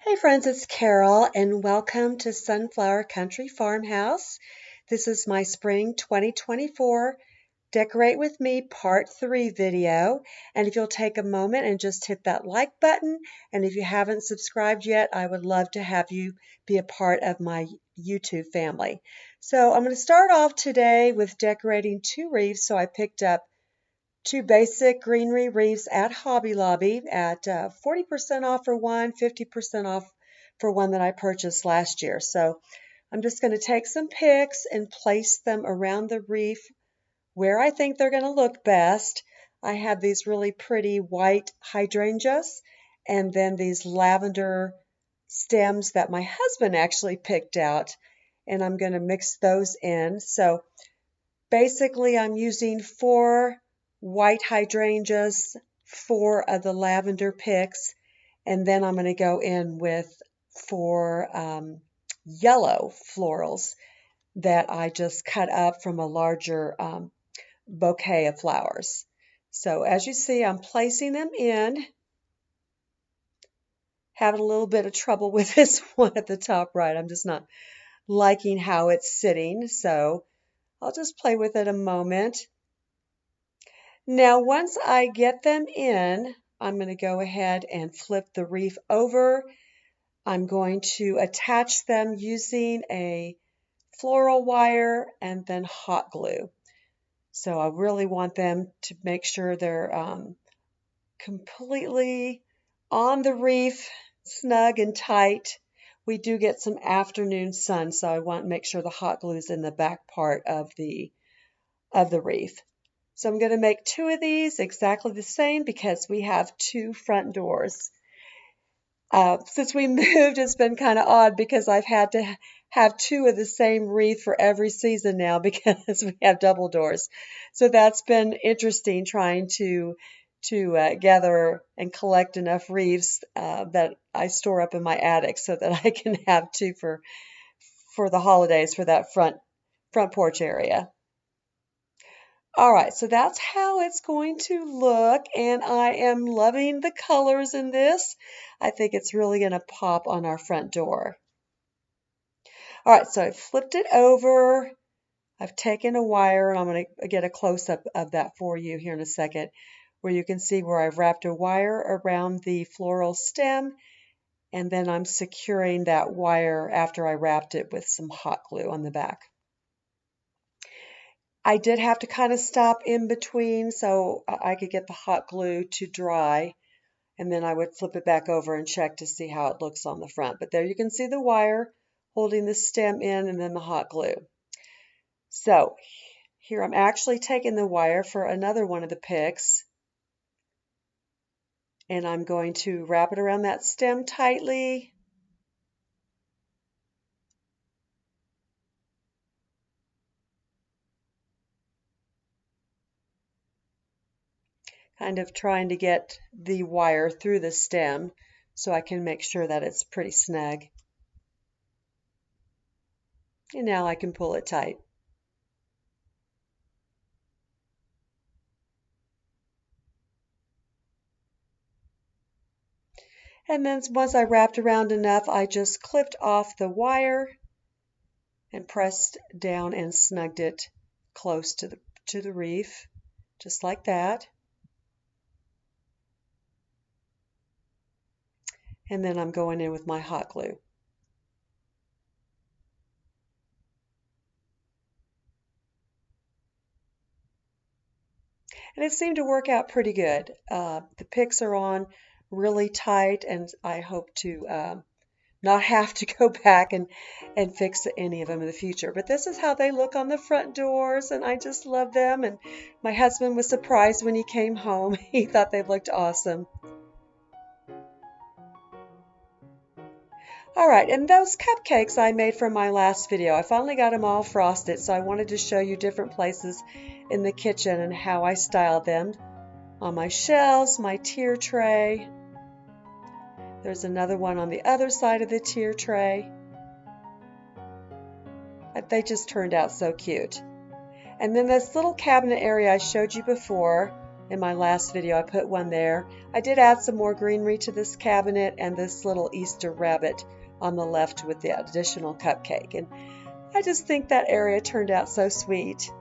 Hey friends, it's Carol and welcome to Sunflower Country Farmhouse. This is my spring 2024 Decorate With Me Part 3 video. And if you'll take a moment and just hit that like button, and if you haven't subscribed yet, I would love to have you be a part of my YouTube family. So I'm going to start off today with decorating two wreaths. So I picked up two basic greenery wreaths at Hobby Lobby at 40% off for one, 50% off for one that I purchased last year. So I'm just going to take some pics and place them around the wreath where I think they're going to look best. I have these really pretty white hydrangeas and then these lavender stems that my husband actually picked out, and I'm going to mix those in. So basically I'm using 4 white hydrangeas, 4 of the lavender picks, and then I'm going to go in with 4 yellow florals that I just cut up from a larger bouquet of flowers. So as you see, I'm placing them in. Having a little bit of trouble with this one at the top right. I'm just not liking how it's sitting, so I'll just play with it a moment. Now, once I get them in, I'm going to go ahead and flip the wreath over. I'm going to attach them using a floral wire and then hot glue. So I really want them to make sure they're completely on the wreath, snug and tight. We do get some afternoon sun, so I want to make sure the hot glue is in the back part of the wreath. So I'm going to make 2 of these exactly the same because we have 2 front doors. Since we moved, it's been kind of odd because I've had to have 2 of the same wreath for every season now because we have double doors. So that's been interesting trying to gather and collect enough wreaths that I store up in my attic so that I can have 2 for the holidays for that front porch area. All right, so that's how it's going to look, and I am loving the colors in this. I think it's really going to pop on our front door. All right, so I flipped it over. I've taken a wire, and I'm going to get a close-up of that for you here in a second, where you can see where I've wrapped a wire around the floral stem, and then I'm securing that wire after I wrapped it with some hot glue on the back. I did have to kind of stop in between so I could get the hot glue to dry, and then I would flip it back over and check to see how it looks on the front. But there you can see the wire holding the stem in and then the hot glue. So here I'm actually taking the wire for another one of the picks, and I'm going to wrap it around that stem tightly. Kind of trying to get the wire through the stem so I can make sure that it's pretty snug. And now I can pull it tight. And then once I wrapped around enough, I just clipped off the wire and pressed down and snugged it close to the wreath, just like that. And then I'm going in with my hot glue. And it seemed to work out pretty good. The picks are on really tight, and I hope to not have to go back and fix any of them in the future. But this is how they look on the front doors, and I just love them. And my husband was surprised when he came home. He thought they looked awesome. All right, and those cupcakes I made from my last video, I finally got them all frosted, so I wanted to show you different places in the kitchen and how I styled them. On my shelves, my tier tray. There's another one on the other side of the tier tray. They just turned out so cute. And then this little cabinet area I showed you before, In my last video, I put one there. I did add some more greenery to this cabinet and this little Easter rabbit on the left with the additional cupcake. And I just think that area turned out so sweet.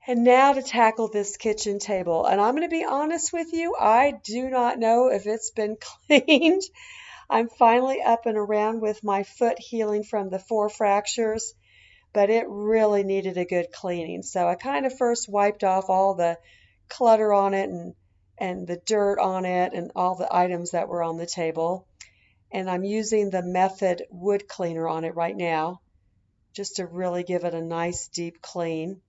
And now to tackle this kitchen table. And I'm going to be honest with you, I do not know if it's been cleaned. I'm finally up and around with my foot healing from the 4 fractures, but it really needed a good cleaning. So I kind of first wiped off all the clutter on it and the dirt on it and all the items that were on the table. And I'm using the Method wood cleaner on it right now just to really give it a nice deep clean.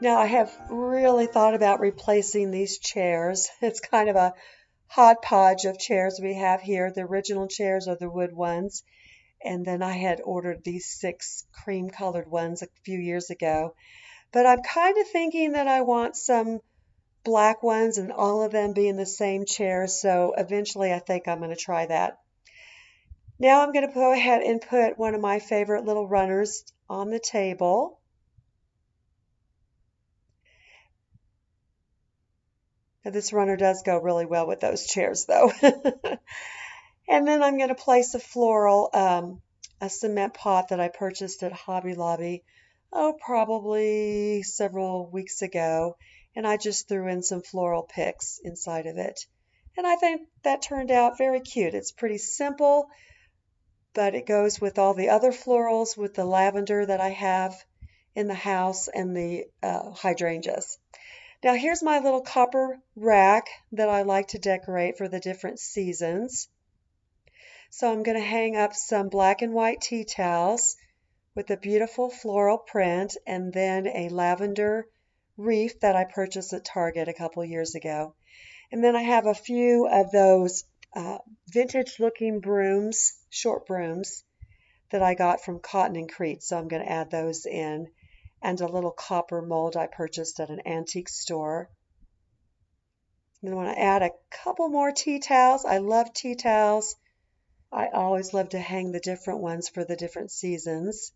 Now I have really thought about replacing these chairs. It's kind of a hodgepodge of chairs we have here. The original chairs are the wood ones, and then I had ordered these 6 cream colored ones a few years ago. But I'm kind of thinking that I want some black ones and all of them being the same chair, so eventually I think I'm going to try that. Now I'm going to go ahead and put one of my favorite little runners on the table. Now, this runner does go really well with those chairs though. And then I'm going to place a floral, a cement pot that I purchased at Hobby Lobby, probably several weeks ago. And I just threw in some floral picks inside of it. And I think that turned out very cute. It's pretty simple, but it goes with all the other florals with the lavender that I have in the house and the hydrangeas. Now here's my little copper rack that I like to decorate for the different seasons. So I'm going to hang up some black and white tea towels with a beautiful floral print and then a lavender wreath that I purchased at Target a couple years ago. And then I have a few of those vintage looking brooms, short brooms, that I got from Cotton and Crete. So I'm going to add those in. And a little copper mold I purchased at an antique store. And then I want to add a couple more tea towels. I love tea towels. I always love to hang the different ones for the different seasons.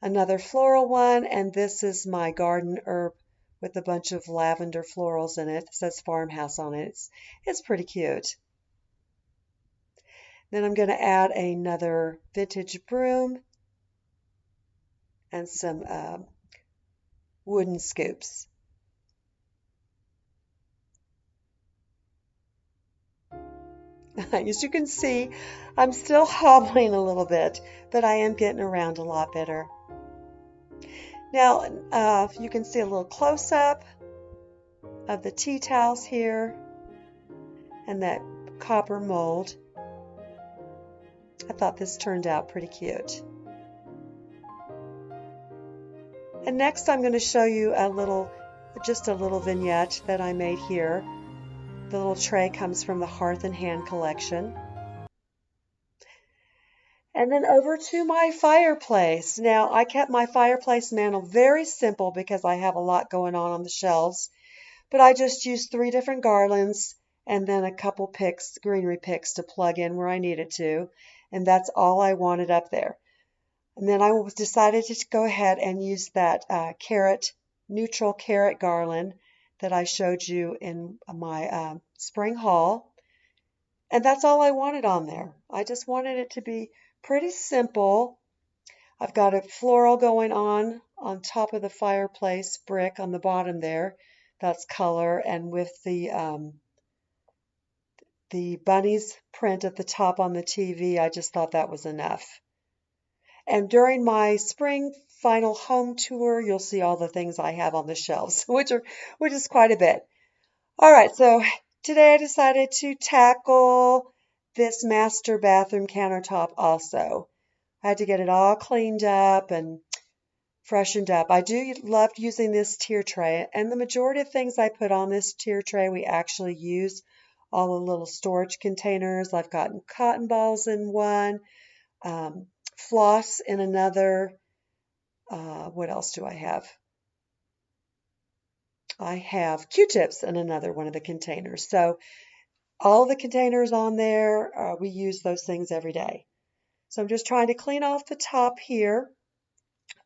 Another floral one, and this is my garden herb with a bunch of lavender florals in it. It says farmhouse on it. It's pretty cute. Then I'm going to add another vintage broom and some wooden scoops. As you can see, I'm still hobbling a little bit, but I am getting around a lot better. Now, you can see a little close-up of the tea towels here and that copper mold. I thought this turned out pretty cute. And next I'm going to show you just a little vignette that I made here. The little tray comes from the Hearth and Hand collection. And then over to my fireplace. Now, I kept my fireplace mantle very simple because I have a lot going on the shelves. But I just used 3 different garlands and then a couple picks, greenery picks to plug in where I needed to. And that's all I wanted up there. And then I decided to go ahead and use that neutral carrot garland that I showed you in my spring haul. And that's all I wanted on there. I just wanted it to be pretty simple. I've got a floral going on top of the fireplace brick on the bottom there. That's color, and with the bunny's print at the top on the TV, I just thought that was enough. And during my spring final home tour, you'll see all the things I have on the shelves, which is quite a bit. All right, so today I decided to tackle this master bathroom countertop also. I had to get it all cleaned up and freshened up. I do love using this tier tray, and the majority of things I put on this tier tray we actually use. All the little storage containers. I've gotten cotton balls in one, floss in another, What else do I have? I have Q-tips in another one of the containers. So all the containers on there, we use those things every day. So I'm just trying to clean off the top here.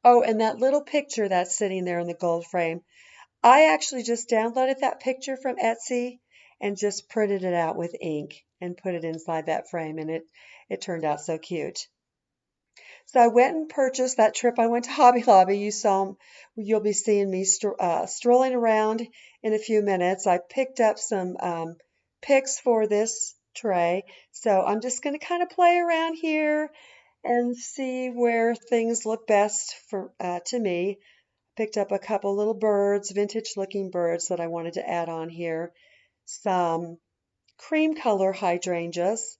Oh, and that little picture that's sitting there in the gold frame, I actually just downloaded that picture from Etsy and just printed it out with ink and put it inside that frame, and it turned out so cute. So I went and purchased that trip. I went to Hobby Lobby. You'll be seeing me strolling around in a few minutes. I picked up some picks for this tray. So I'm just going to kind of play around here and see where things look best for to me. Picked up a couple little birds, vintage looking birds that I wanted to add on here. Some cream color hydrangeas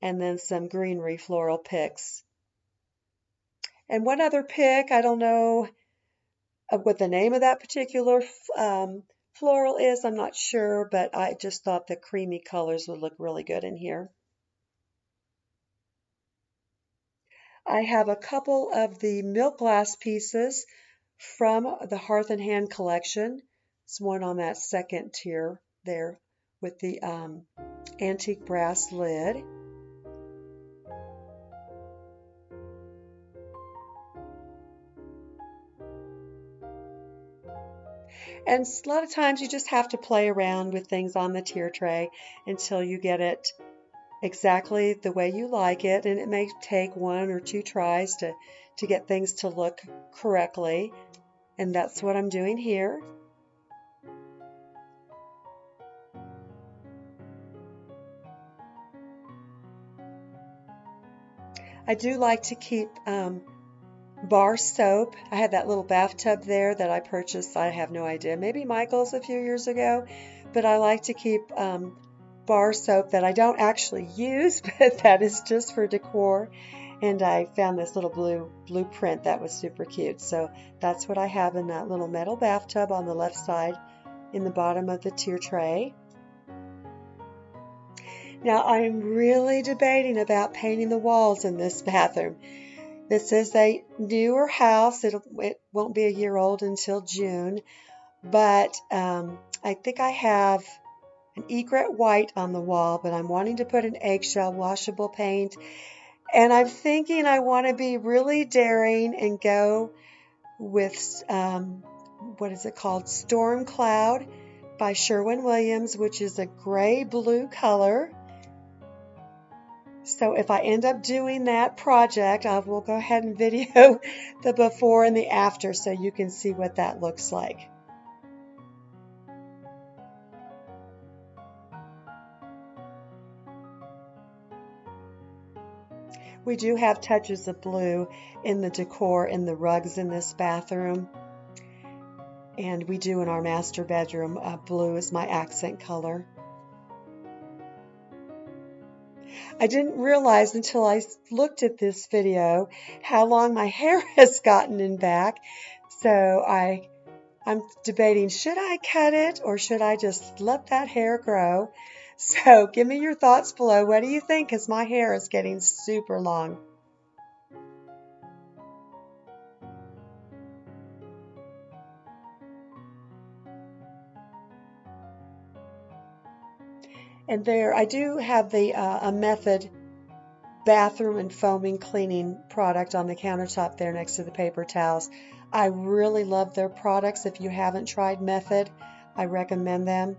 and then some greenery floral picks. And one other pick, I don't know what the name of that particular floral is, I'm not sure, but I just thought the creamy colors would look really good in here. I have a couple of the milk glass pieces from the Hearth and Hand collection. It's one on that second tier there with the antique brass lid. And a lot of times you just have to play around with things on the tier tray until you get it exactly the way you like it, and it may take one or two tries to get things to look correctly, and that's what I'm doing here. I do like to keep bar soap. I had that little bathtub there that I purchased, I have no idea, maybe Michael's a few years ago, but I like to keep bar soap that I don't actually use, but that is just for decor. And I found this little blue print that was super cute. So that's what I have in that little metal bathtub on the left side in the bottom of the tier tray. Now I'm really debating about painting the walls in this bathroom. This is a newer house. It won't be a year old until June, but I think I have an egret white on the wall, but I'm wanting to put an eggshell washable paint. And I'm thinking I want to be really daring and go with, what is it called? Storm Cloud by Sherwin-Williams, which is a gray-blue color. So if I end up doing that project, I will go ahead and video the before and the after so you can see what that looks like. We do have touches of blue in the decor in the rugs in this bathroom. And we do in our master bedroom. Blue is my accent color. I didn't realize until I looked at this video how long my hair has gotten in back. So I'm debating, should I cut it or should I just let that hair grow? So give me your thoughts below. What do you think? Because my hair is getting super long. And there, I do have the a Method bathroom and foaming cleaning product on the countertop there next to the paper towels. I really love their products. If you haven't tried Method, I recommend them.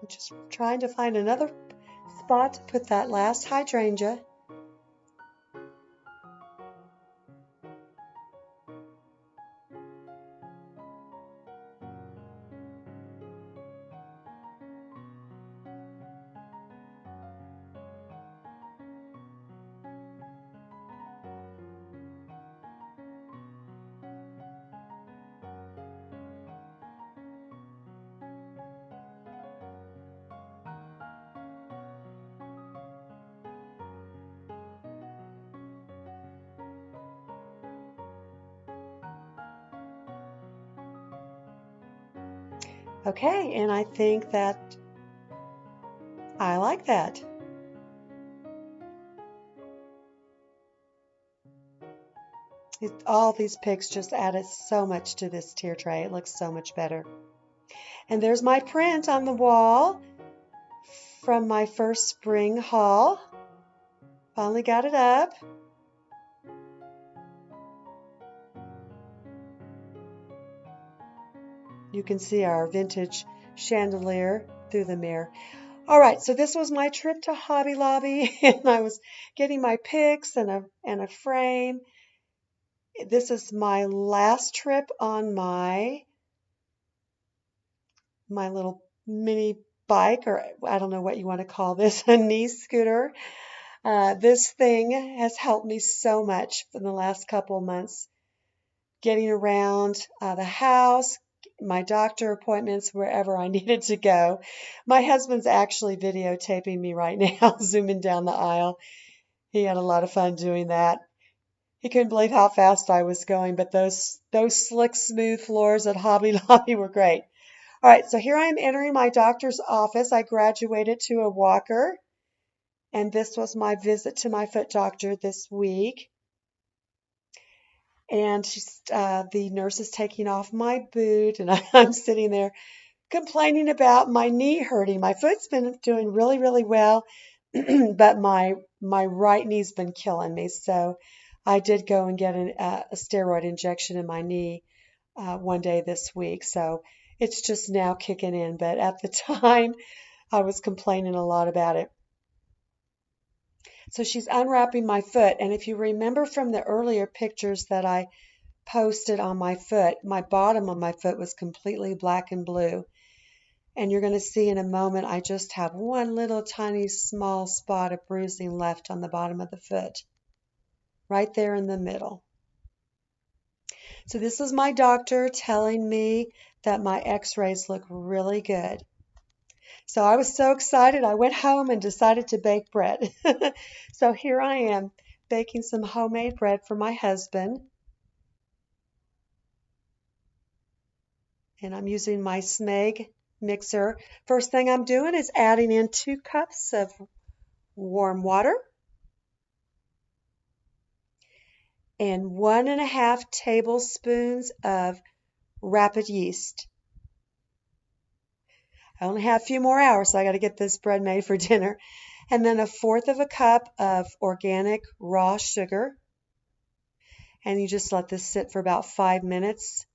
I'm just trying to find another spot to put that last hydrangea. Okay, and I think that I like that. All these picks just added so much to this tier tray. It looks so much better. And there's my print on the wall from my first spring haul. Finally got it up. You can see our vintage chandelier through the mirror. All right, so this was my trip to Hobby Lobby, and I was getting my picks and a frame. This is my last trip on my little mini bike, or I don't know what you want to call this, a knee scooter. This thing has helped me so much for the last couple of months, getting around the house, my doctor appointments, wherever I needed to go. My husband's actually videotaping me right now, zooming down the aisle. He had a lot of fun doing that. He couldn't believe how fast I was going, but those slick, smooth floors at Hobby Lobby were great. All right, so here I am entering my doctor's office. I graduated to a walker, and this was my visit to my foot doctor this week. And the nurse is taking off my boot, and I'm sitting there complaining about my knee hurting. My foot's been doing really, really well, but my right knee's been killing me. So I did go and get a steroid injection in my knee one day this week. So it's just now kicking in. But at the time, I was complaining a lot about it. So she's unwrapping my foot. And if you remember from the earlier pictures that I posted on my foot, my bottom of my foot was completely black and blue. And you're going to see in a moment, I just have one little tiny small spot of bruising left on the bottom of the foot, right there in the middle. So this is my doctor telling me that my x-rays look really good. So I was so excited, I went home and decided to bake bread. So here I am baking some homemade bread for my husband. And I'm using my Smeg mixer. First thing I'm doing is adding in 2 cups of warm water and 1.5 tablespoons of rapid yeast. I only have a few more hours, so I got to get this bread made for dinner. And then 1/4 of a cup of organic raw sugar. And you just let this sit for about 5 minutes.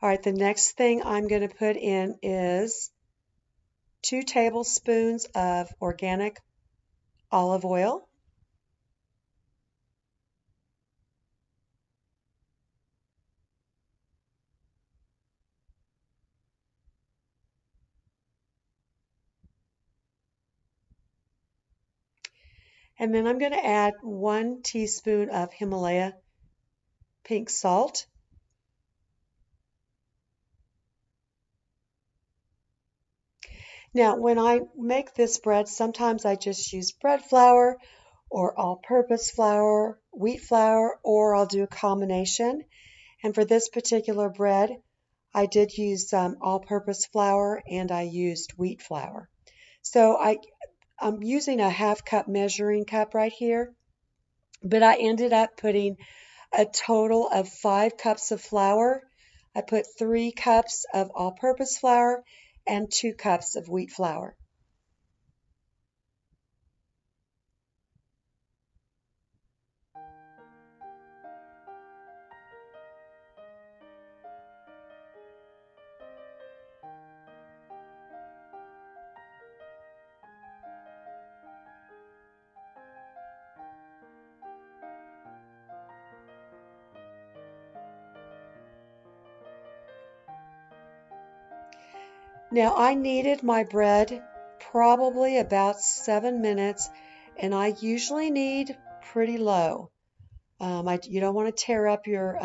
All right, the next thing I'm going to put in is 2 tablespoons of organic olive oil. And then I'm going to add 1 teaspoon of Himalaya pink salt. Now, when I make this bread, sometimes I just use bread flour or all-purpose flour, wheat flour, or I'll do a combination. And for this particular bread, I did use all-purpose flour and I used wheat flour. So I'm using a 1/2 cup measuring cup right here, but I ended up putting a total of 5 cups of flour. I put 3 cups of all-purpose flour and 2 cups of wheat flour. Now I kneaded my bread probably about 7 minutes, and I usually knead pretty low. You don't want to tear up your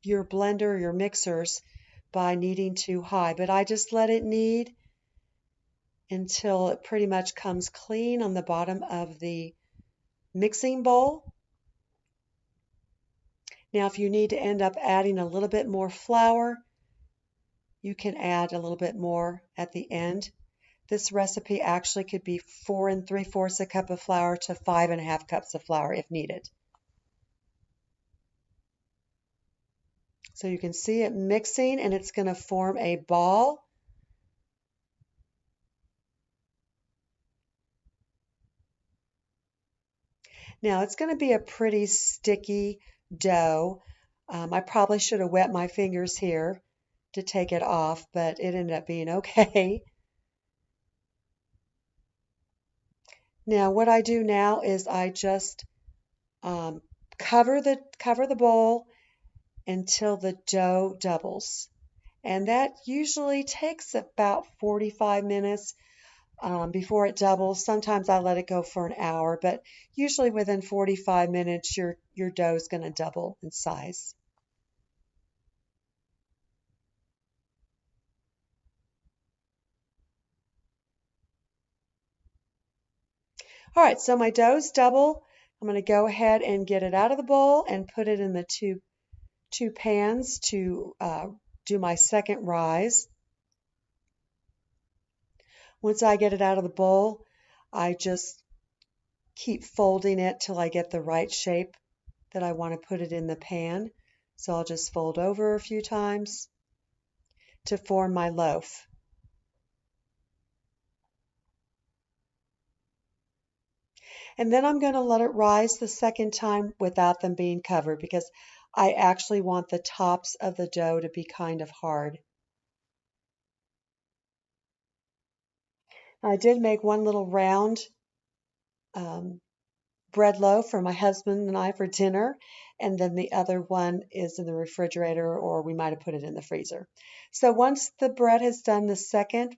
blender, your mixers by kneading too high, but I just let it knead until it pretty much comes clean on the bottom of the mixing bowl. Now, if you need to end up adding a little bit more flour, you can add a little bit more at the end. This recipe actually could be 4 3/4 cup of flour to 5 1/2 cups of flour if needed. So you can see it mixing and it's going to form a ball. Now it's going to be a pretty sticky dough. I probably should have wet my fingers here to take it off, but it ended up being okay. Now what I do now is I just cover the bowl until the dough doubles. And that usually takes about 45 minutes before it doubles. Sometimes I let it go for an hour, but usually within 45 minutes your dough is going to double in size. All right, so my dough's double. I'm going to go ahead and get it out of the bowl and put it in the two pans to do my second rise. Once I get it out of the bowl, I just keep folding it till I get the right shape that I want to put it in the pan. So I'll just fold over a few times to form my loaf. And then I'm going to let it rise the second time without them being covered because I actually want the tops of the dough to be kind of hard. I did make one little round bread loaf for my husband and I for dinner, and then the other one is in the refrigerator, or we might have put it in the freezer. So once the bread has done the second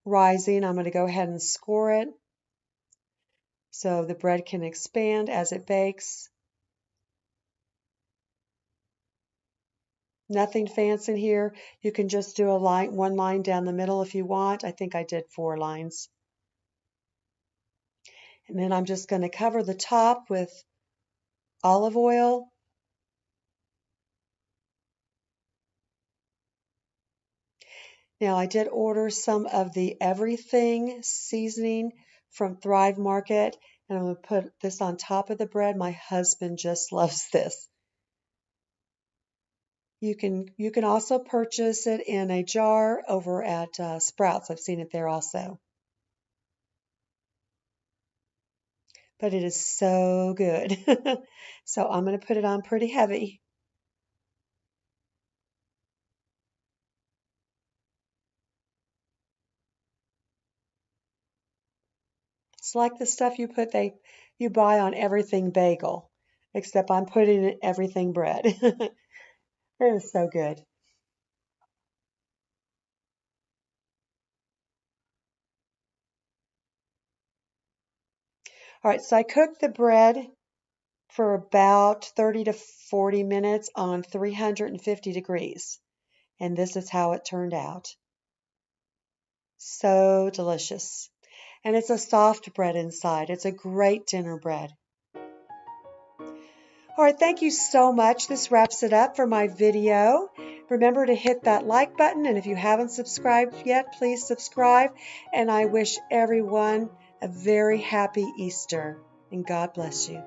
rising, I'm going to go ahead and score it so the bread can expand as it bakes. Nothing fancy here. You can just do one line down the middle if you want. I think I did 4 lines. And then I'm just going to cover the top with olive oil. Now I did order some of the everything seasoning from Thrive Market, and I'm going to put this on top of the bread. My husband just loves this. You can also purchase it in a jar over at Sprouts. I've seen it there also. But it is so good. So I'm going to put it on pretty heavy. It's like the stuff you buy on Everything Bagel, except I'm putting it in Everything Bread. It is so good. All right, so I cooked the bread for about 30 to 40 minutes on 350 degrees. And this is how it turned out. So delicious. And it's a soft bread inside. It's a great dinner bread. All right, thank you so much. This wraps it up for my video. Remember to hit that like button, and if you haven't subscribed yet, please subscribe. And I wish everyone a very happy Easter, and God bless you.